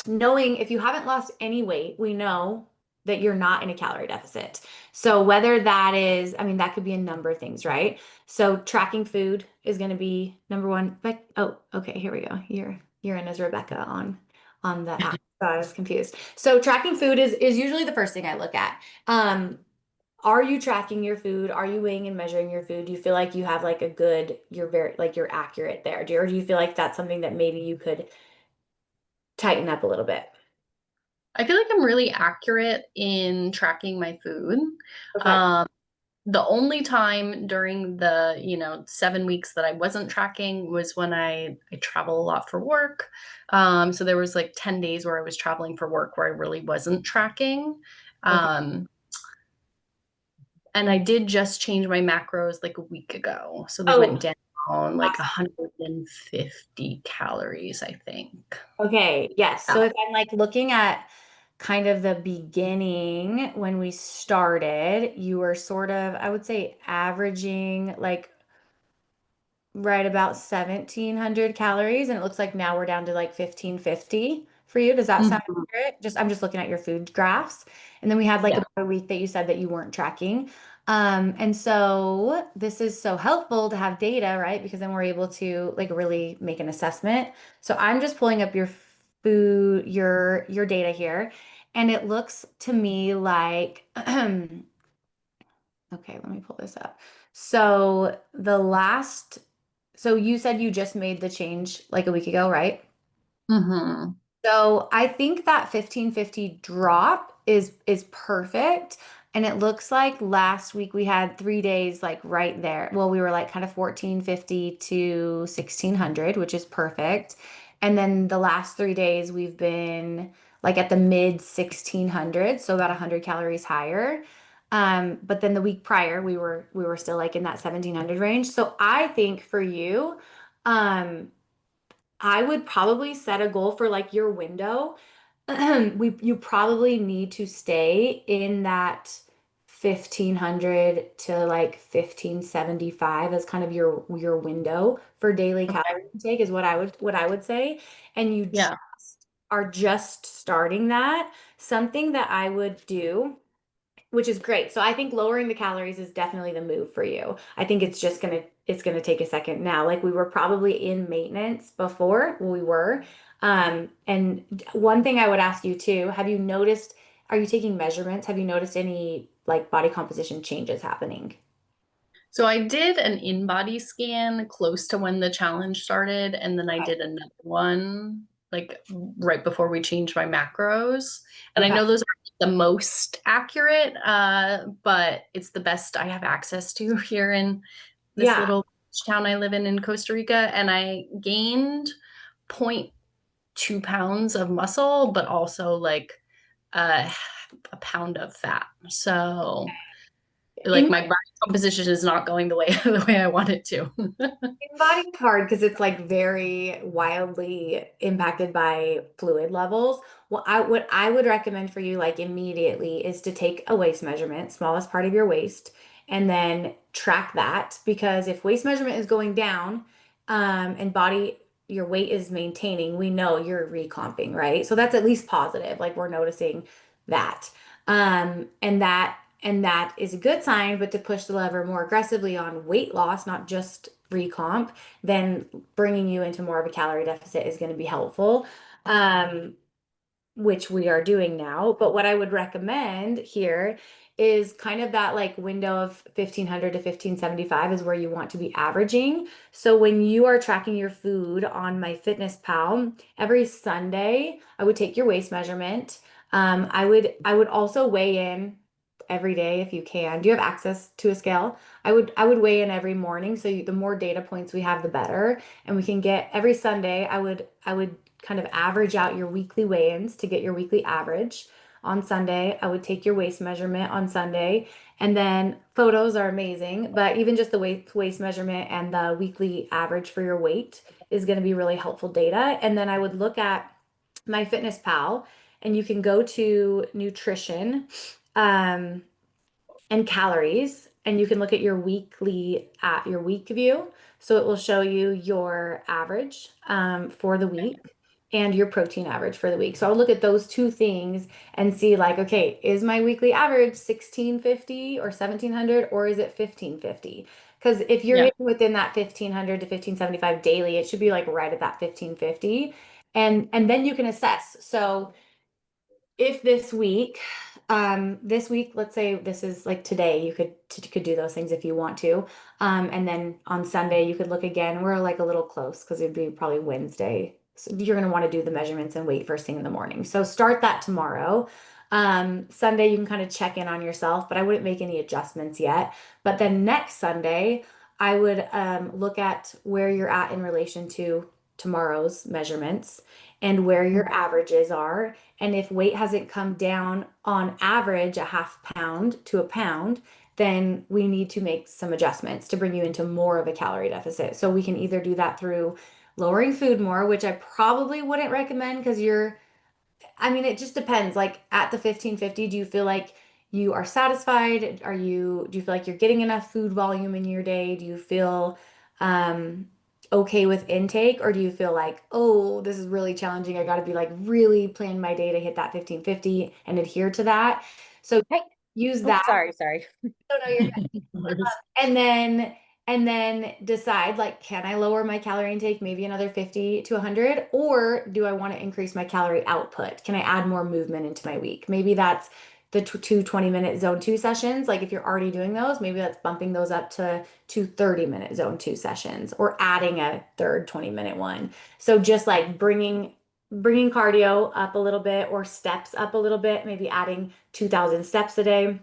knowing if you haven't lost any weight, we know that you're not in a calorie deficit. So whether that is, I mean, that could be a number of things, right? So tracking food is going to be number one. But oh, okay, here we go. You're in as Rebecca on the app. So I was confused. So tracking food is usually the first thing I look at. Are you tracking your food? Are you weighing and measuring your food? Do you feel like you have like a good, you're very like you're accurate there? Or do you feel like that's something that maybe you could tighten up a little bit? I feel like I'm really accurate in tracking my food. Okay. The only time during the 7 weeks that I wasn't tracking was when I travel a lot for work. So there was like 10 days where I was traveling for work where I really wasn't tracking. Okay. And I did just change my macros like a week ago, so they Oh, went down like 150 calories, I think. okay. Yes. Yeah. So if I'm like looking at kind of the beginning when we started, you were sort of, I would say, averaging like right about 1,700 calories, and it looks like now we're down to like 1,550 for you. Does that sound Mhm. accurate? Just I'm just looking at your food graphs. And then we had like Yeah. about a week that you said that you weren't tracking. And so this is so helpful to have data, right? Because then we're able to like really make an assessment. So I'm just pulling up your food, your data here, and it looks to me like okay, let me pull this up. So so you said you just made the change like a week ago, right? Hmm. So I think that 1550 drop is perfect. And it looks like last week we had 3 days like right there. Well, we were like kind of 1450 to 1600, which is perfect. And then the last 3 days we've been like at the mid 1600s, so about 100 calories higher. But then the week prior we were still like in that 1700 range. So I think for you, um, I would probably set a goal for like your window. You probably need to stay in that 1,500 to like 1,575 as kind of your window for daily Okay. calorie intake is what I would say. And you just Yeah. are just starting that. Something that I would do, which is great. So I think lowering the calories is definitely the move for you. I think it's gonna take a second now. Like we were probably in maintenance before, well, we were. And one thing I would ask you too, are you taking measurements? Have you noticed any like body composition changes happening? So I did an in-body scan close to when the challenge started, and then I Okay. did another one like right before we changed my macros. And I Okay. know those are the most accurate, but it's the best I have access to here in this Yeah. little town I live in Costa Rica. And I gained 0.2 pounds of muscle, but also like uh, a pound of fat. So like In my body composition is not going the way the way I want it to. Body's hard because it's like very wildly impacted by fluid levels. What I would recommend for you like immediately is to take a waist measurement, smallest part of your waist, and then track that because if waist measurement is going down, and body your weight is maintaining, we know you're recomping, right? So that's at least positive. Like we're noticing that. And that is a good sign, but to push the lever more aggressively on weight loss, not just recomp, then bringing you into more of a calorie deficit is going to be helpful, which we are doing now. But what I would recommend here is kind of that like window of 1,500 to 1,575 is where you want to be averaging. So when you are tracking your food on MyFitnessPal, every Sunday, I would take your waist measurement. I would also weigh in every day if you can. Do you have access to a scale? I would weigh in every morning. So the more data points we have, the better. And we can get every Sunday, I would kind of average out your weekly weigh-ins to get your weekly average. on Sunday. I would take your waist measurement on Sunday. And then photos are amazing, but even just the waist measurement and the weekly average for your weight is going to be really helpful data. And then I would look at MyFitnessPal, and you can go to nutrition and calories, and you can look at your your week view. So it will show you your average for the week and your protein average for the week. So I'll look at those two things and see like, okay, is my weekly average 1650 or 1700, or is it 1550? Because if you're Yeah. hitting within that 1500 to 1575 daily, it should be like right at that 1550. And then you can assess. So if this week, let's say this is like today, you could do those things if you want to. And then on Sunday you could look again. We're like a little close because it'd be probably Wednesday. So you're gonna want to do the measurements and wait first thing in the morning. So start that tomorrow. Sunday you can kind of check in on yourself, but I wouldn't make any adjustments yet. But then next Sunday, I would look at where you're at in relation to tomorrow's measurements and where your averages are. And if weight hasn't come down on average a half pound to a pound, then we need to make some adjustments to bring you into more of a calorie deficit. So we can either do that through lowering food more, which I probably wouldn't recommend because I mean, it just depends. Like at the 1550, do you feel like you are satisfied? Do you feel like you're getting enough food volume in your day? Do you feel um okay with intake, or do you feel like, oh, this is really challenging. I got to be like really plan my day to hit that 1550 and adhere to that. So Hey. use Oh, that. sorry. No, no, you're good. And then decide like, can I lower my calorie intake maybe another 50 to 100, or do I want to increase my calorie output? Can I add more movement into my week? Maybe that's the two 20-minute zone 2 sessions. Like if you're already doing those, maybe that's bumping those up to 2 30-minute zone 2 sessions, or adding a third 20-minute one. So just like bringing cardio up a little bit, or steps up a little bit, maybe adding 2000 steps a day.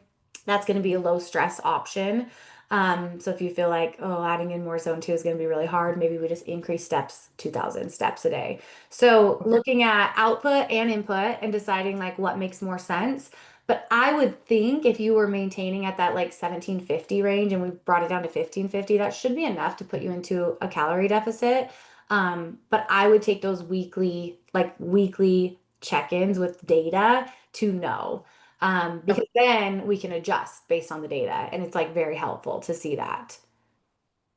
That's going to be a low stress option. So if you feel like, oh, adding in more zone 2 is going to be really hard, maybe we just increase steps, 2000 steps a day. So looking at output and input and deciding like what makes more sense. But I would think if you were maintaining at that like 1750 range and we brought it down to 1550, that should be enough to put you into a calorie deficit. But I would take those weekly check-ins with data to know. Because then we can adjust based on the data, and it's like very helpful to see that.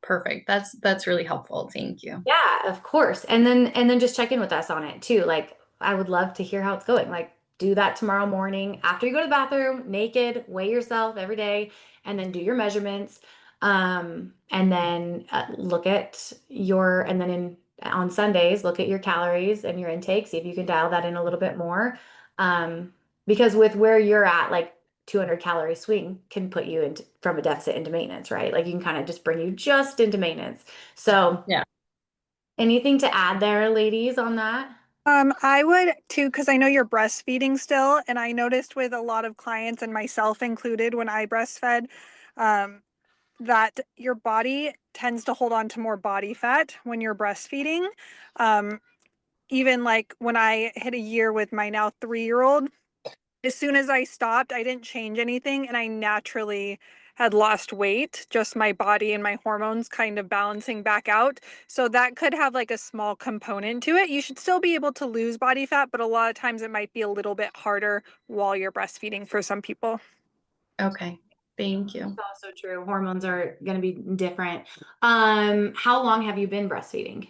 Perfect. That's really helpful. Thank you. Yeah, of course. And then just check in with us on it too. Like I would love to hear how it's going. Like do that tomorrow morning after you go to the bathroom, naked, weigh yourself every day, and then do your measurements. And then and then on Sundays, look at your calories and your intake, see if you can dial that in a little bit more. Because with where you're at, like 200 calorie swing can put you into from a deficit into maintenance, right? Like you can kind of just bring you just into maintenance. So Yeah. anything to add there, ladies, on that? I would too, because I know you're breastfeeding still, and I noticed with a lot of clients and myself included when I breastfed, that your body tends to hold on to more body fat when you're breastfeeding. Um, Even like when I hit a year with my now 3-year-old, as soon as I stopped, I didn't change anything, and I naturally had lost weight, just my body and my hormones kind of balancing back out. So that could have like a small component to it. You should still be able to lose body fat, but a lot of times it might be a little bit harder while you're breastfeeding for some people. Okay. Thank you. That's also true. Hormones are going to be different. How long have you been breastfeeding?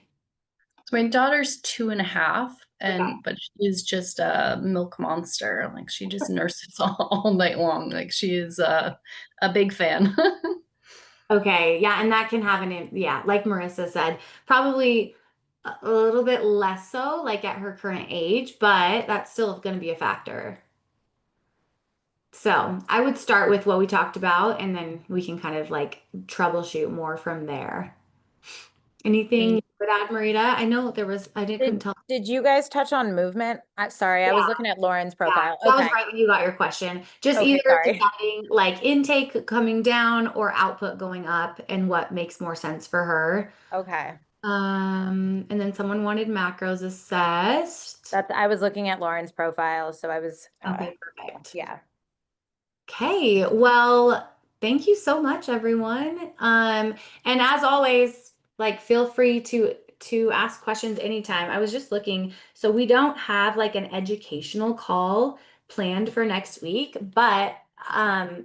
So my daughter's 2.5, Okay. but she's just a milk monster. Like she just nurses all night long. Like she is a big fan. Okay, yeah, and that can have yeah, like Marissa said, probably a little bit less so, like at her current age, but that's still going to be a factor. So I would start with what we talked about, and then we can kind of like troubleshoot more from there. Anything you would add, Marita? I know I couldn't tell. Did you guys touch on movement? Sorry, I was looking at Lauren's Yeah, profile. that was Okay. right when you got your question. Just Okay, either sorry. deciding like intake coming down or output going up and what makes more sense for her. Okay. And then someone wanted macros assessed. I was looking at Lauren's profile, so I was, Okay, perfect. yeah. Okay, well, thank you so much, everyone. And as always, like feel free to ask questions anytime. I was just looking, so we don't have like an educational call planned for next week, but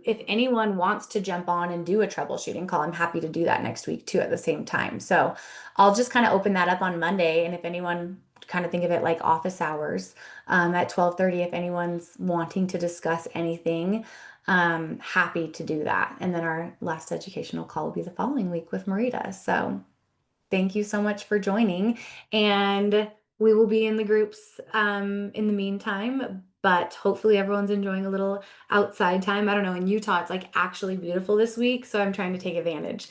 if anyone wants to jump on and do a troubleshooting call, I'm happy to do that next week too at the same time. So I'll just kind of open that up on Monday, and if anyone kind of think of it like office hours at 12:30, if anyone's wanting to discuss anything happy to do that. And then our last educational call will be the following week with Marita. So thank you so much for joining. And we will be in the groups in the meantime, but hopefully everyone's enjoying a little outside time. I don't know, in Utah, it's like actually beautiful this week. So I'm trying to take advantage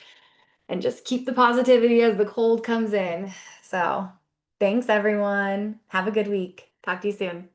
and just keep the positivity as the cold comes in. So thanks, everyone. Have a good week. Talk to you soon.